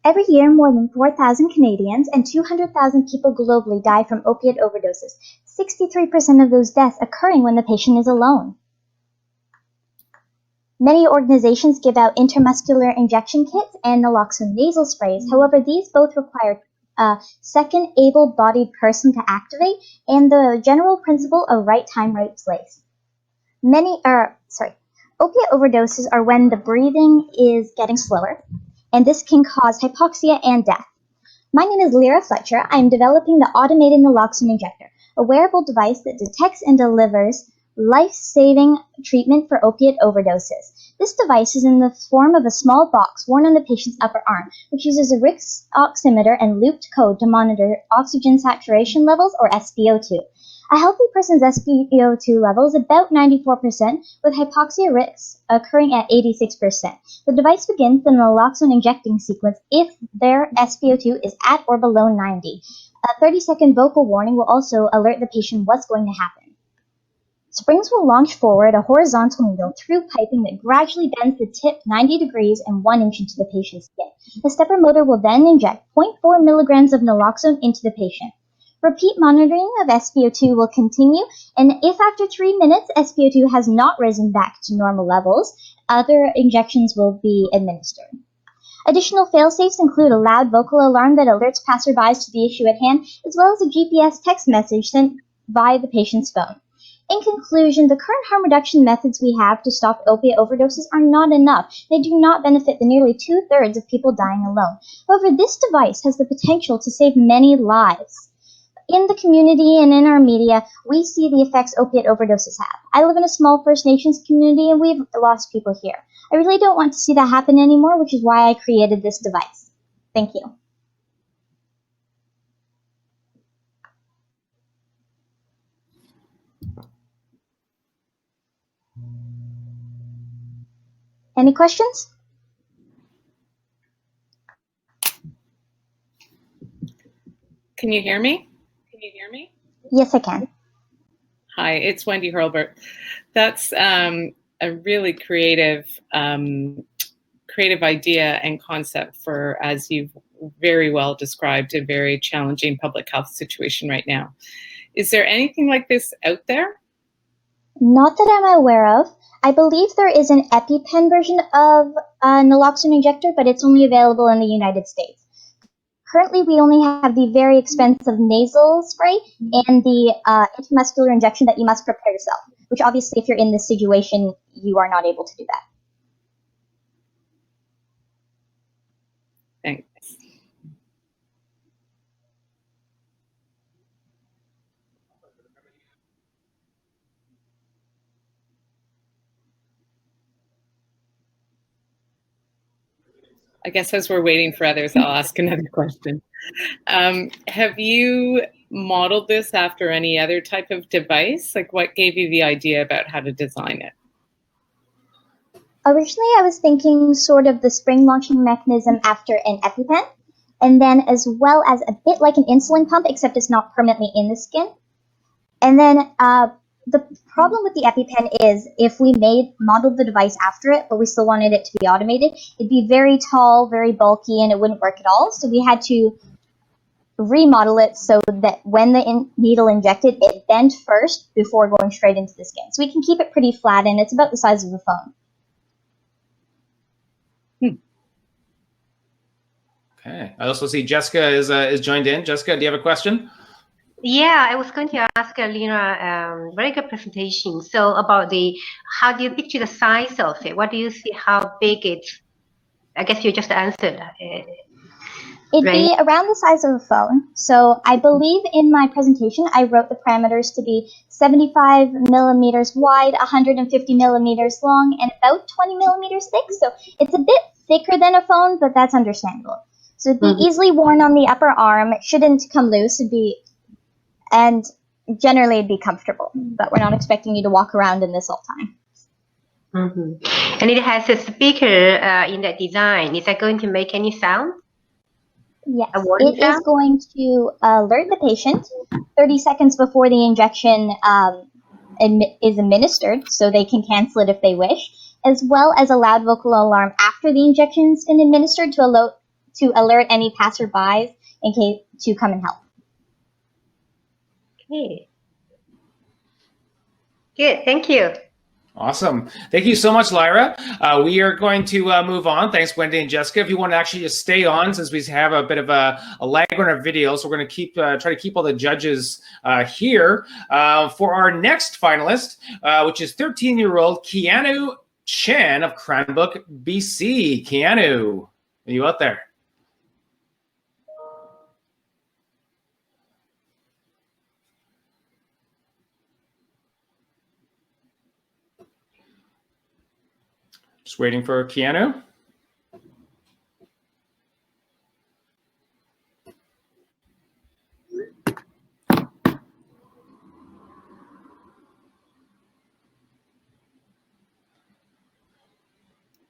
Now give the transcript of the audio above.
Every year, more than 4,000 Canadians and 200,000 people globally die from opiate overdoses, 63% of those deaths occurring when the patient is alone. Many organizations give out intramuscular injection kits and naloxone nasal sprays. However, these both require a second able-bodied person to activate and the general principle of right time, right place. Opiate overdoses are when the breathing is getting slower, and this can cause hypoxia and death. My name is Lyra Fletcher. I am developing the automated naloxone injector, a wearable device that detects and delivers life-saving treatment for opiate overdoses. This device is in the form of a small box worn on the patient's upper arm, which uses a wrist oximeter and looped code to monitor oxygen saturation levels, or SpO2. A healthy person's SpO2 level is about 94%, with hypoxia risks occurring at 86%. The device begins the naloxone injecting sequence if their SpO2 is at or below 90. A 30-second vocal warning will also alert the patient what's going to happen. Springs will launch forward a horizontal needle through piping that gradually bends the tip 90 degrees and 1 inch into the patient's skin. The stepper motor will then inject 0.4 milligrams of naloxone into the patient. Repeat monitoring of SpO2 will continue, and if after 3 minutes SpO2 has not risen back to normal levels, other injections will be administered. Additional fail-safes include a loud vocal alarm that alerts passerbys to the issue at hand, as well as a GPS text message sent by the patient's phone. In conclusion, the current harm reduction methods we have to stop opiate overdoses are not enough. They do not benefit the nearly 2/3 of people dying alone. However, this device has the potential to save many lives. In the community and in our media, we see the effects opiate overdoses have. I live in a small First Nations community, and we've lost people here. I really don't want to see that happen anymore, which is why I created this device. Thank you. Any questions? Can you hear me? Yes, I can. Hi, it's Wendy Hurlbert. That's a really creative idea and concept for, as you've very well described, a very challenging public health situation right now. Is there anything like this out there? Not that I'm aware of. I believe there is an EpiPen version of a naloxone injector, but it's only available in the United States. Currently, we only have the very expensive nasal spray and the intramuscular injection that you must prepare yourself, which obviously, if you're in this situation, you are not able to do that. Thanks. I guess as we're waiting for others, I'll ask another question. Have you modeled this after any other type of device? Like, what gave you the idea about how to design it? Originally, I was thinking sort of the spring launching mechanism after an EpiPen, and then as well as a bit like an insulin pump, except it's not permanently in the skin. And then the problem with the EpiPen is if we modeled the device after it, but we still wanted it to be automated, it'd be very tall, very bulky, and it wouldn't work at all. So we had to remodel it so that when the needle injected, it bent first before going straight into the skin. So we can keep it pretty flat, and it's about the size of a phone. Okay. I also see Jessica is joined in. Jessica, do you have a question? Yeah, I was going to ask Lyra, very good presentation. So about how do you picture the size of it? What do you see how big it's? I guess you just answered. It'd be around the size of a phone. So I believe in my presentation, I wrote the parameters to be 75 millimeters wide, 150 millimeters long, and about 20 millimeters thick. So it's a bit thicker than a phone, but that's understandable. So it'd be easily worn on the upper arm. It shouldn't come loose. And generally it'd be comfortable, but we're not expecting you to walk around in this all the time. And it has a speaker in that design. Is that going to make any sound? Yes, it is going to alert the patient 30 seconds before the injection is administered, so they can cancel it if they wish, as well as a loud vocal alarm after the injection has been administered to to alert any passerbys in case to come and help. Okay. Good. Thank you. Awesome. Thank you so much, Lyra. We are going to move on. Thanks, Wendy and Jessica. If you want to actually just stay on, since we have a bit of a lag on our video, so we're going to keep try to keep all the judges here for our next finalist, which is 13-year-old Keanu Chan of Cranbrook, BC. Keanu, are you out there? Just waiting for Keanu.